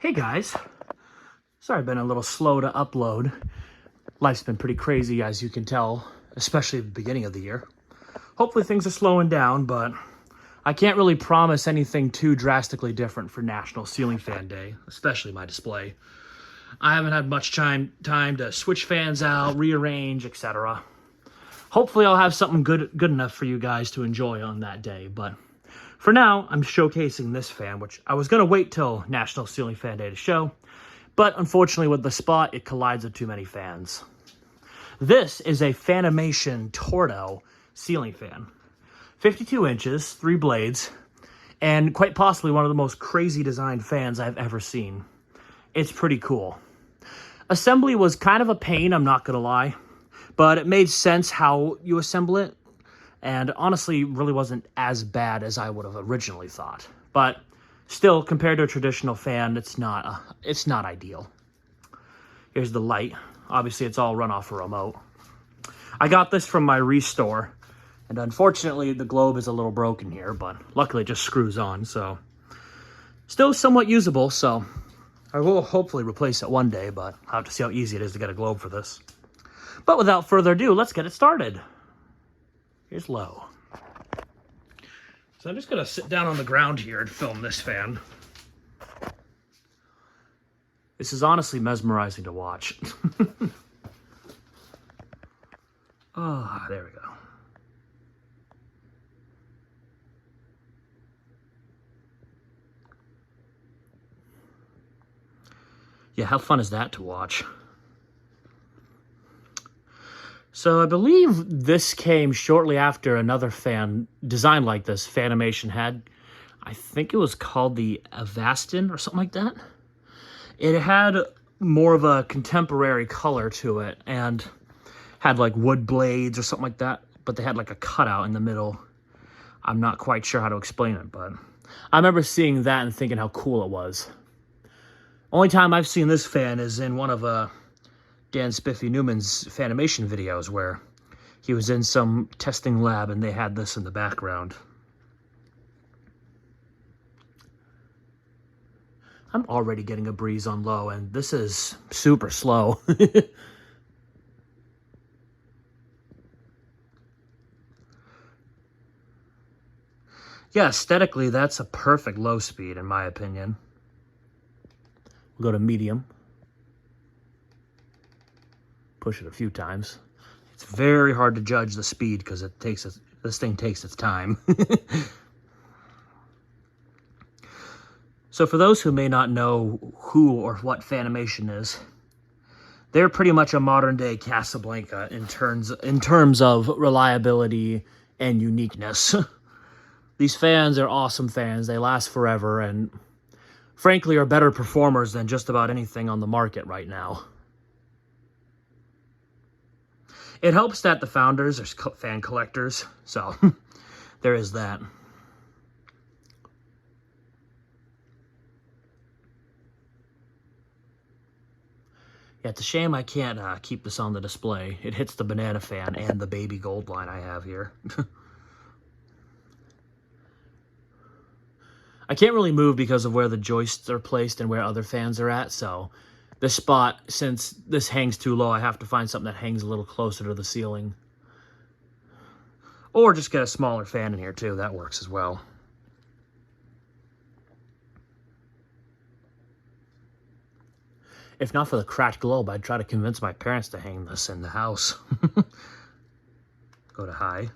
Hey guys, sorry I've been a little slow to upload. Life's been pretty crazy, as you can tell, especially at the beginning of the year. Hopefully things are slowing down, but I can't really promise anything too drastically different for National Ceiling Fan Day, especially my display. I haven't had much time to switch fans out, rearrange, etc. Hopefully I'll have something good enough for you guys to enjoy on that day, but for now, I'm showcasing this fan, which I was going to wait till National Ceiling Fan Day to show, but unfortunately with the spot, it collides with too many fans. This is a Fanimation Torto ceiling fan. 52 inches, 3 blades, and quite possibly one of the most crazy designed fans I've ever seen. It's pretty cool. Assembly was kind of a pain, I'm not going to lie, but it made sense how you assemble it. And honestly, really wasn't as bad as I would have originally thought. But still, compared to a traditional fan, it's not ideal. Here's the light. Obviously, it's all run off a remote. I got this from my restore, and unfortunately, the globe is a little broken here, but luckily it just screws on, so still somewhat usable, so I will hopefully replace it one day, but I'll have to see how easy it is to get a globe for this. But without further ado, let's get it started. Here's low. So I'm just going to sit down on the ground here and film this fan. This is honestly mesmerizing to watch. Oh, there we go. Yeah, how fun is that to watch? So I believe this came shortly after another fan designed like this Fanimation had. I think it was called the Avastin or something like that. It had more of a contemporary color to it and had like wood blades or something like that, but they had like a cutout in the middle. I'm not quite sure how to explain it, but I remember seeing that and thinking how cool it was. Only time I've seen this fan is in one of Dan Spiffy Newman's Fanimation videos where he was in some testing lab and they had this in the background. I'm already getting a breeze on low, and this is super slow. Yeah, aesthetically, that's a perfect low speed, in my opinion. We'll go to medium. Push it a few times. It's very hard to judge the speed because this thing takes its time. So for those who may not know who or what Fanimation is, they're pretty much a modern day Casablanca in terms of reliability and uniqueness. These fans are awesome fans. They last forever and frankly are better performers than just about anything on the market right now. It helps that the founders are fan collectors, so there is that. Yeah, it's a shame I can't keep this on the display. It hits the banana fan and the baby gold line I have here. I can't really move because of where the joists are placed and where other fans are at, so this spot, since this hangs too low, I have to find something that hangs a little closer to the ceiling. Or just get a smaller fan in here too, that works as well. If not for the cracked globe, I'd try to convince my parents to hang this in the house. Go to high.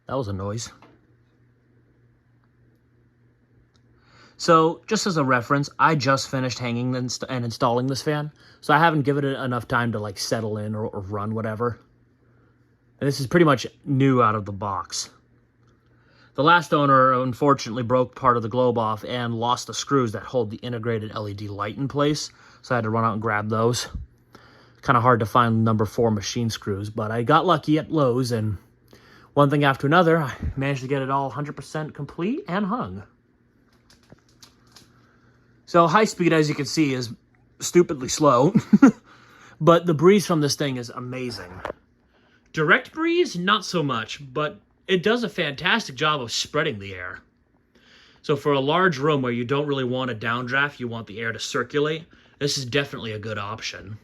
That was a noise. So, just as a reference, I just finished hanging and installing this fan, so I haven't given it enough time to like settle in or run whatever. And this is pretty much new out of the box. The last owner unfortunately broke part of the globe off and lost the screws that hold the integrated LED light in place, so I had to run out and grab those. Kind of hard to find number 4 machine screws, but I got lucky at Lowe's, and one thing after another, I managed to get it all 100% complete and hung. So high speed, as you can see, is stupidly slow, but the breeze from this thing is amazing. Direct breeze, not so much, but it does a fantastic job of spreading the air. So for a large room where you don't really want a downdraft, you want the air to circulate, this is definitely a good option.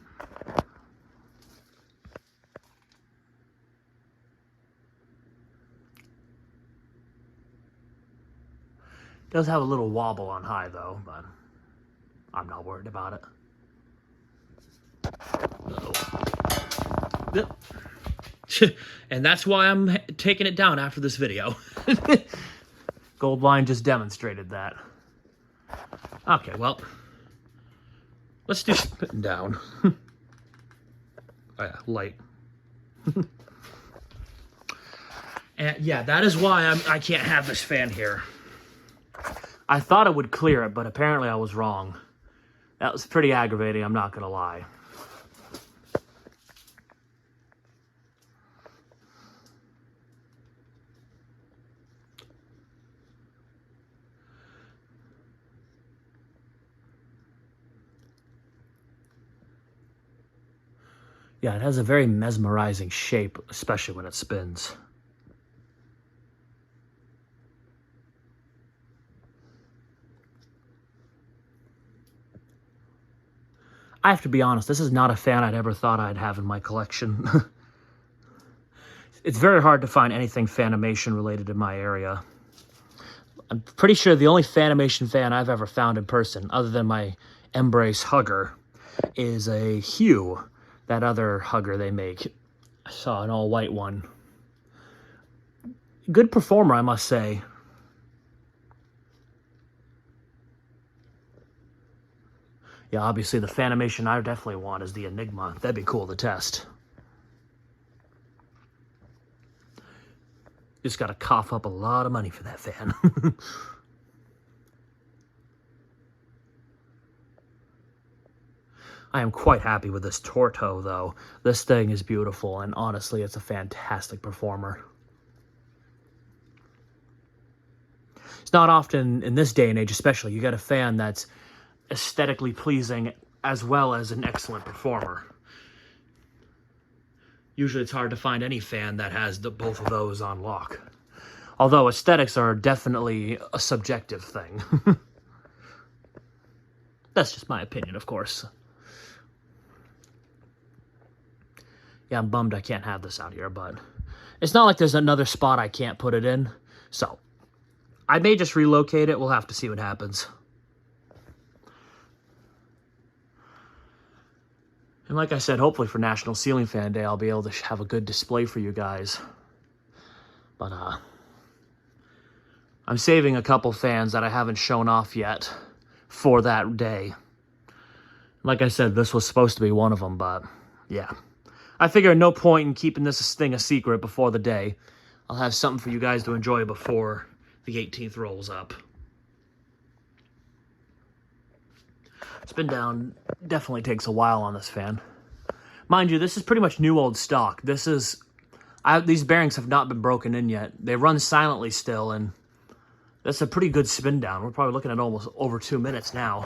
Does have a little wobble on high though, but I'm not worried about it. And that's why I'm taking it down after this video. Gold line just demonstrated that. Okay, well, let's do spitting down. Oh yeah, light. And yeah, that is why I can't have this fan here. I thought it would clear it, but apparently I was wrong. That was pretty aggravating, I'm not gonna lie. Yeah, it has a very mesmerizing shape, especially when it spins. I have to be honest, this is not a fan I'd ever thought I'd have in my collection. It's very hard to find anything Fanimation related in my area. I'm pretty sure the only Fanimation fan I've ever found in person, other than my Embrace Hugger, is a Hue, that other Hugger they make. I saw an all-white one. Good performer, I must say. Yeah, obviously the Fanimation I definitely want is the Enigma. That'd be cool to test. Just gotta cough up a lot of money for that fan. I am quite happy with this Torto, though. This thing is beautiful, and honestly, it's a fantastic performer. It's not often, in this day and age especially, you get a fan that's aesthetically pleasing as well as an excellent performer. Usually it's hard to find any fan that has both of those on lock. Although aesthetics are definitely a subjective thing. That's just my opinion, of course. Yeah, I'm bummed I can't have this out here, but it's not like there's another spot I can't put it in. So, I may just relocate it. We'll have to see what happens. And like I said, hopefully for National Ceiling Fan Day, I'll be able to have a good display for you guys. But, I'm saving a couple fans that I haven't shown off yet for that day. Like I said, this was supposed to be one of them, but, yeah. I figure no point in keeping this thing a secret before the day. I'll have something for you guys to enjoy before the 18th rolls up. Spin down definitely takes a while on this fan. Mind you, this is pretty much new old stock. These bearings have not been broken in yet. They run silently still, and that's a pretty good spin down. We're probably looking at almost over 2 minutes now.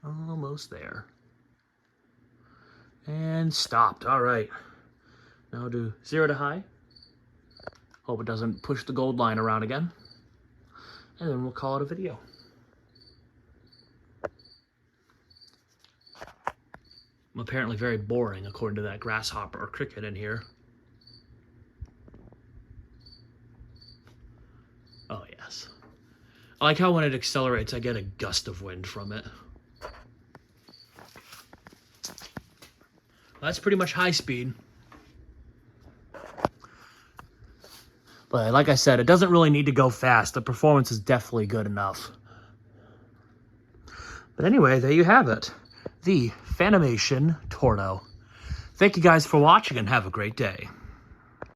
Almost there. And stopped. All right. Now do 0 to high. Hope it doesn't push the gold line around again. And then we'll call it a video. I'm apparently very boring, according to that grasshopper or cricket in here. Oh, yes. I like how when it accelerates, I get a gust of wind from it. Well, that's pretty much high speed. But like I said, it doesn't really need to go fast. The performance is definitely good enough. But anyway, there you have it. The Fanimation Torto. Thank you guys for watching and have a great day.